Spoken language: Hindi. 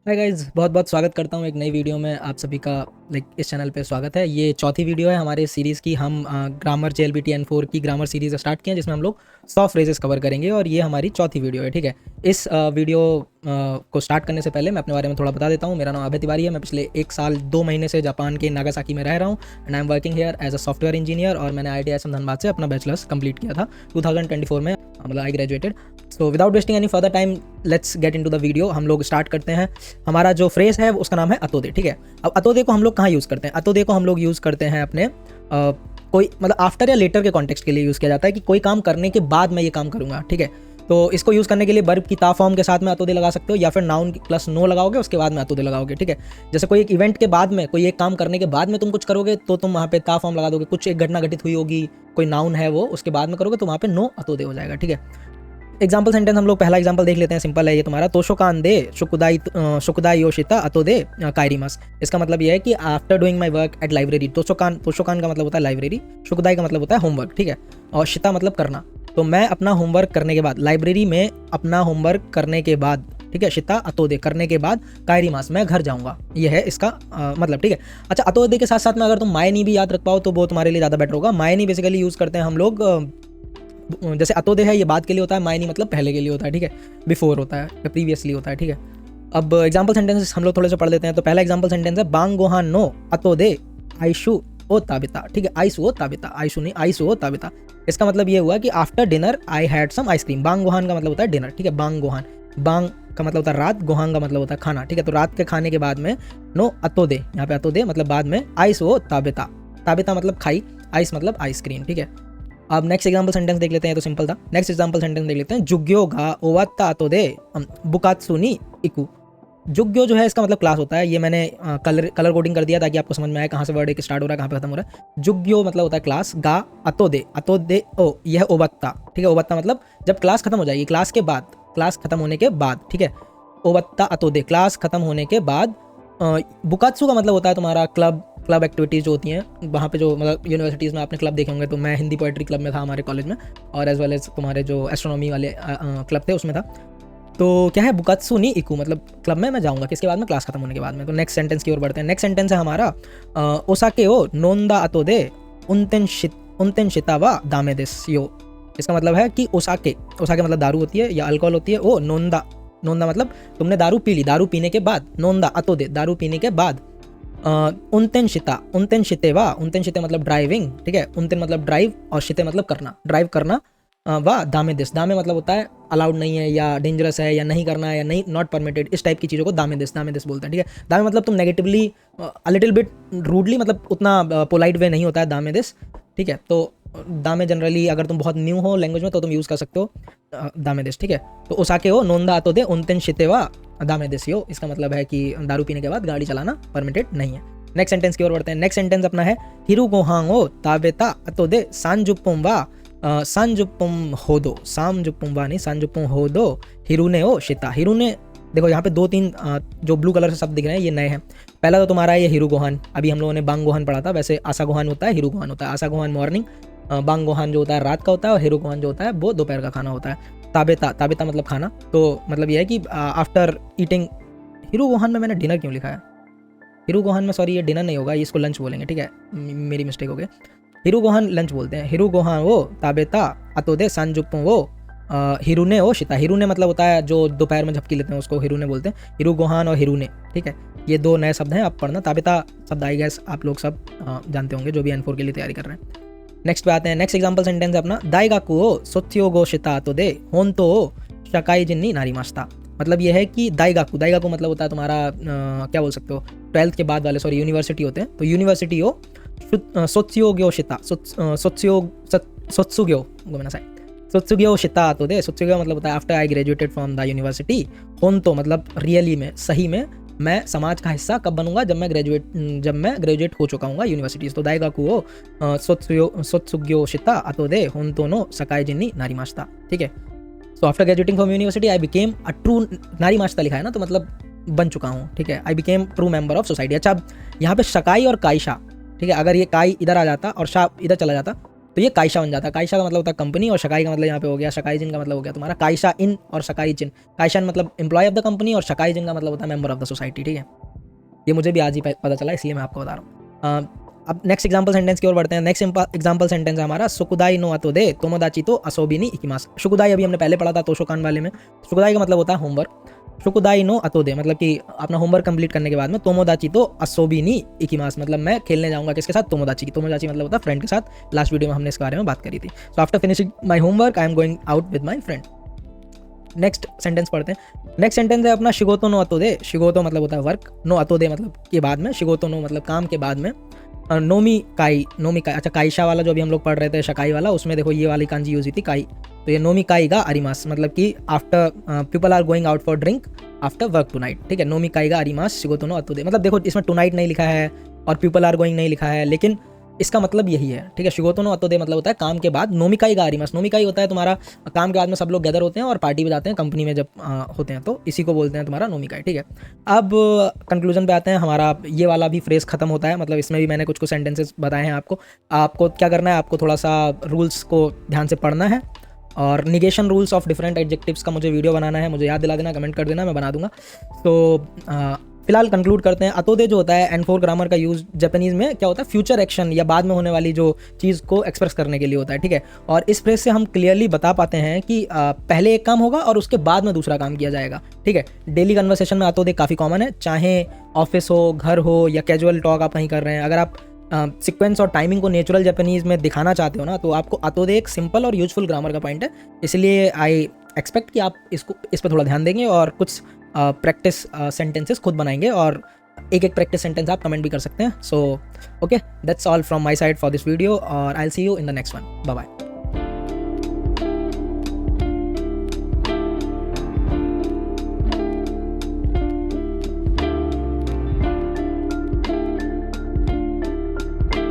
हाय गाइस, बहुत बहुत स्वागत करता हूँ एक नई वीडियो में। आप सभी का इस चैनल पे स्वागत है। ये चौथी वीडियो है हमारे सीरीज़ की। हम ग्रामर JLBT N4 की ग्रामर सीरीज़ स्टार्ट किए हैं, जिसमें हम लोग 100 फ्रेजेस कवर करेंगे और ये हमारी चौथी वीडियो है। ठीक है, इस वीडियो को स्टार्ट करने से पहले मैं अपने बारे में थोड़ा बता देता हूँ। मेरा नाम अभय तिवारी है। मैं पिछले 1 साल 2 महीने से जापान के नागासाकी में रह रहा हूँ and I am working here as a software engineer. और मैंने IIT धनबाद से अपना बैचलर्स कंप्लीट किया था 2024 में, मतलब I graduated. So without wasting any further time, let's get into the video. हम लोग स्टार्ट करते हैं। हमारा जो फ्रेज है उसका नाम है अतोदे। ठीक है, अब अतोदे को हम लोग कहाँ यूज़ करते हैं? अतोदे को हम लोग यूज़ करते हैं अपने कोई मतलब आफ्टर या लेटर के कॉन्टेक्स्ट के लिए यूज़ किया जाता है कि कोई काम करने के बाद मैं ये काम करूँगा। ठीक है, तो इसको यूज़ करने के लिए वर्ब की ता फॉर्म के साथ में अतोदे लगा सकते हो, या फिर नाउन प्लस नो लगाओगे, उसके बाद में अतोदे लगाओगे। ठीक है, जैसे कोई एक इवेंट के बाद में, कोई एक काम करने के बाद में तुम कुछ करोगे तो तुम वहाँ पे ता फॉर्म लगा दोगे। कुछ एक घटना घटित हुई होगी, कोई नाउन है वो, उसके बाद में करोगे तो वहाँ पे नो अतोदे हो जाएगा। ठीक है, एग्जाम्पल सेंटेंस हम लोग पहला एग्जाम्पल देख लेते हैं। सिंपल है ये तुम्हारा, तोशोकान दे शुकुदाई योशिता अतो दे काइरिमास। इसका मतलब ये है कि after doing my work at library. तोशोकान का मतलब होता है लाइब्रेरी, शुकुदाई का मतलब होता है होमवर्क। ठीक है, और शिता मतलब करना। तो मैं अपना होमवर्क करने के बाद, लाइब्रेरी में अपना होमवर्क करने के बाद, ठीक है, शिता अतोदे करने के बाद काइरिमास मैं घर जाऊंगा। ये है इसका मतलब। ठीक है, अच्छा, अतोदे के साथ साथ में अगर तुम मायनी भी याद रख पाओ तो वो तुम्हारे लिए ज़्यादा बेटर होगा। मायनी बेसिकली यूज़ करते हैं हम लोग, जैसे अतोदे है ये बाद के लिए होता है, मायनी मतलब पहले के लिए होता है। ठीक है, बिफोर होता है या प्रीवियसली होता है। ठीक है, अब एग्जाम्पल सेंटेंसेस हम लोग थोड़े से पढ़ लेते हैं। तो पहला एग्जाम्पल सेंटेंस है बांग गोहान नो अतोदे आइशु ओ ताबिता। ठीक है, आइसु ओ ताबिता, आइशु नहीं, आइसु ओ ताबिता। इसका मतलब ये हुआ कि after dinner I had some ice cream. बांग गोहान का मतलब होता है डिनर। ठीक है, बांग गोहान, बांग का मतलब होता है रात, गोहान का मतलब होता है खाना। ठीक है, तो रात के खाने के बाद में नो अतोदे, यहाँ पे अतोदे मतलब बाद में, आइसु ओ ताबिता, ताबिता मतलब खाई, आइस मतलब आइसक्रीम। ठीक है, अब नेक्स्ट एग्जाम्पल सेंटेंस देख लेते हैं। तो सिंपल था। नेक्स्ट एग्जाम्पल सेंटेंस देख लेते हैं। जुग्यो गा ओवात्ता तो दे बुकात्सुनी इकू। जुग्यो जो है इसका मतलब क्लास होता है। ये मैंने कलर कोडिंग कर दिया ताकि आपको समझ में आए कहाँ से वर्ड एक स्टार्ट हो रहा है, कहाँ पे खत्म हो रहा है। जुग्यो मतलब होता है क्लास, गा अतो दे ओ, यह ओवत्ता। ठीक है, ओवत्ता मतलब जब क्लास खत्म हो जाएगी, क्लास के बाद, क्लास खत्म होने के बाद। ठीक है, ओवत्ता अतो दे क्लास खत्म होने के बाद। बुकात्सु का मतलब होता है तुम्हारा क्लब एक्टिविटीज़ जो होती हैं वहाँ पे, जो मतलब यूनिवर्सिटीज़ में आपने क्लब देखे होंगे। तो मैं हिंदी पोएट्री क्लब में था हमारे कॉलेज में, और एज वेल एज तुम्हारे जो एस्ट्रोनॉमी वाले क्लब थे उसमें था। तो क्या है, बुकात्सु नी इकू मतलब क्लब में मैं जाऊँगा, किसके बाद में, क्लास खत्म होने के बाद में। तो नेक्स्ट सेंटेंस की ओर बढ़ते हैं। नेक्स्ट सेंटेंस है हमारा ओसाके ओ नोंदा अतो दे उनतेन शितावा दामे देस यो। इसका मतलब है कि ओसाके, ओसाके मतलब दारू होती है या अल्कोहल होती है। ओ नोंदा, नोंदा मतलब तुमने दारू पी ली, दारू पीने के बाद, नोंदा अतो दे दारू पीने के बाद, उनतेन शिते वा, उनतेन शिते मतलब ड्राइविंग। ठीक है, उनतेन मतलब ड्राइव और शिते मतलब करना, ड्राइव करना। वा दामे देश, दामे मतलब होता है अलाउड नहीं है या डेंजरस है या नहीं करना है या नहीं, नॉट परमिटेड, इस टाइप की चीज़ों को दामे देश बोलते हैं। ठीक है, दामे मतलब तुम negatively, a little bit rudely, मतलब उतना पोलाइट वे नहीं होता है दामे देश। ठीक है, तो दामे जनरली अगर तुम बहुत न्यू हो लैंग्वेज में तो तुम यूज़ कर सकते हो दामे देश। ठीक है, तो ओसाके हो नोंदा अतो दे उनतेन शिते वा दामे देसियो। इसका मतलब है कि दारू पीने के बाद गाड़ी चलाना परमिटेड नहीं है। नेक्स्ट सेंटेंस की ओर बढ़ते हैं। नेक्स्ट सेंटेंस अपना है हिरु गोहांग ओ ताबेता अतो दे सांजुपुम वा सांजुपुम होदो। सांजुपुम वा नहीं, सांजुपुम होदो हिरुने ओ शिता। हिरुने, देखो यहाँ पे 2-3 जो ब्लू कलर से शब्द दिख रहे हैं ये नए हैं। पहला तो तुम्हारा है ये हिरु गोहान, अभी हम लोगों ने बांग गोहान पढ़ा था। वैसे आसा गोहान होता है, हिरु गोहान होता है। आसा गोहान मॉर्निंग, बांग गोहान जो होता है रात का होता है, और हिरु गोहान जो होता है वो दोपहर का खाना होता है। ताबेता, ताबेता मतलब खाना। तो मतलब ये है कि आफ्टर ईटिंग, हिरु गोहान में मैंने डिनर क्यों लिखा है? हिरु गोहान में, सॉरी ये डिनर नहीं होगा, ये इसको लंच बोलेंगे। ठीक है, मेरी मिस्टेक हो गई। हिरु गोहान लंच बोलते हैं। हिरु गोहान वो ताबेता अतोदे सांजुप्पो वो हिरुने ओ शिता। हिरुने मतलब होता है जो दोपहर में झपकी लेते हैं, उसको हिरुने बोलते हैं। हिरु गोहान और हिरुने, ठीक है, ये 2 नए शब्द हैं, आप पढ़ना। ताबेता शब्द आई गैस आप लोग सब जानते होंगे जो भी N4 के लिए तैयारी कर रहे हैं। नेक्स्ट पे आते हैं। नेक्स्ट एग्जाम्पल सेंटेंस है अपना दाइगाकु ओ सोत्योगो शिता तो दे होंतो ओ शकाई जिन्नी नारी मास्ता। मतलब ये है कि दाइगाकु, दाइगाकु मतलब होता है तुम्हारा क्या बोल सकते हो, 12th के बाद वाले, सॉरी यूनिवर्सिटी होते हैं। तो यूनिवर्सिटी हो सोत्योग्यो शिता, सोत्सुग्यो गोमेनासाई, सोत्सुग्यो शिता तो दे। सोत्सुग्यो मतलब होता है after I graduated from the university. होंतो मतलब रियली में, सही में, मैं समाज का हिस्सा कब बनूंगा, जब मैं ग्रेजुएट हो चुका हूँ यूनिवर्सिटी। तो दाइगाकु ओ सोत्सुग्यो शिता अतो दे होंतो नो सकाई जिन्नी नारी मास्ता। ठीक है, so after graduating from university I became a true, नारी मास्ता लिखा है ना, तो मतलब बन चुका हूँ। ठीक है, I became true member of society. अच्छा, अब यहाँ पे शकाई और काईशा, ठीक है, अगर ये काई इधर आ जाता और शा इधर चला जाता तो ये काइशा बन जाता है। काइशा का मतलब होता है कंपनी, और शकाई का मतलब यहाँ पे हो गया, शकाई जिन का मतलब हो गया तुम्हारा काइशा इन और शकाई जिन। काइशा इन मतलब एम्प्लॉय ऑफ द कंपनी, और शकाई जिन का मतलब होता है मेंबर ऑफ द सोसाइटी। ठीक है, ये मुझे भी आज ही पता चला, इसलिए मैं आपको बता रहा हूँ। अब नेक्स्ट एग्जाम्पल सेंटेंस की ओर बढ़ते हैं। नेक्स्ट एग्जाम्पल सेंटेंस है हमारा सुकुदाई नो अतोदे तोमोदाची तो असोबी नी इकिमास। शुकुदाई अभी हमने पहले पढ़ा था तोशोकान वाले में। शुकुदाई का मतलब होता है होमवर्क। शुकुदाई नो अतोदे मतलब कि अपना होमवर्क कंप्लीट करने के बाद में तोमोदाची तो असोबी नी इकिमास मतलब मैं खेलने जाऊंगा किसके साथ, तोमोदाची की। तोमोदाची मतलब होता है फ्रेंड के साथ। लास्ट वीडियो में हमने इसके बारे में बात करी थी। So after finishing my homework I am going out with my friend. Next sentence पढ़ते हैं। नेक्स्ट सेंटेंस है अपना शिगोतो नो अतोदे। शिगोतो मतलब होता है वर्क, नो अतोदे मतलब के बाद में, शिगोतो नो मतलब काम के बाद में, नोमी काई। अच्छा काइशा वाला जो अभी हम लोग पढ़ रहे थे शकाई वाला, उसमें देखो ये वाली कांजी यूज हुई थी काई। तो ये नोमी काई गा अरिमास मतलब कि after people are going out for drink after work tonight. ठीक है, नोमी काई गा अरिमास शिगोतो नो अतोदे मतलब देखो इसमें टू नाइट नहीं लिखा है और पीपल आर गोइंग नहीं लिखा है, लेकिन इसका मतलब यही है। ठीक है, शिगोतो नो अतोदे मतलब होता है काम के बाद। नोमिकाई गा अरिमास, नोमिकाई होता है तुम्हारा काम के बाद में सब लोग गैदर होते हैं और पार्टी में जाते हैं कंपनी में जब होते हैं, तो इसी को बोलते हैं तुम्हारा नोमिकाई। ठीक है, अब कंक्लूजन पे आते हैं। हमारा ये वाला भी फ्रेज खत्म होता है, मतलब इसमें भी मैंने कुछ सेंटेंसेस बताए हैं आपको। आपको क्या करना है, आपको थोड़ा सा रूल्स को ध्यान से पढ़ना है, और negation rules of different adjectives का मुझे वीडियो बनाना है, मुझे याद दिला देना, कमेंट कर देना, मैं बना दूंगा। तो फिलहाल कंक्लूड करते हैं। अतोदे जो होता है N4 ग्रामर का यूज जापानीज में क्या होता है, फ्यूचर एक्शन या बाद में होने वाली जो चीज़ को एक्सप्रेस करने के लिए होता है। ठीक है, और इस फ्रेज से हम क्लियरली बता पाते हैं कि पहले एक काम होगा और उसके बाद में दूसरा काम किया जाएगा। ठीक है, डेली कन्वर्सेशन में अतोदे काफ़ी कॉमन है, चाहे ऑफिस हो, घर हो या कैजुअल टॉक आप कहीं कर रहे हैं। अगर आप सीक्वेंस और टाइमिंग को नेचुरल जापानीज में दिखाना चाहते हो ना, तो आपको अतोदे एक सिंपल और यूजफुल ग्रामर का पॉइंट है। इसलिए आई एक्सपेक्ट कि आप इस पर थोड़ा ध्यान देंगे और कुछ प्रैक्टिस सेंटेंसेस खुद बनाएंगे, और एक प्रैक्टिस सेंटेंस आप कमेंट भी कर सकते हैं। So okay, that's all from my side for this video, और I will see you in the next one. Bye bye.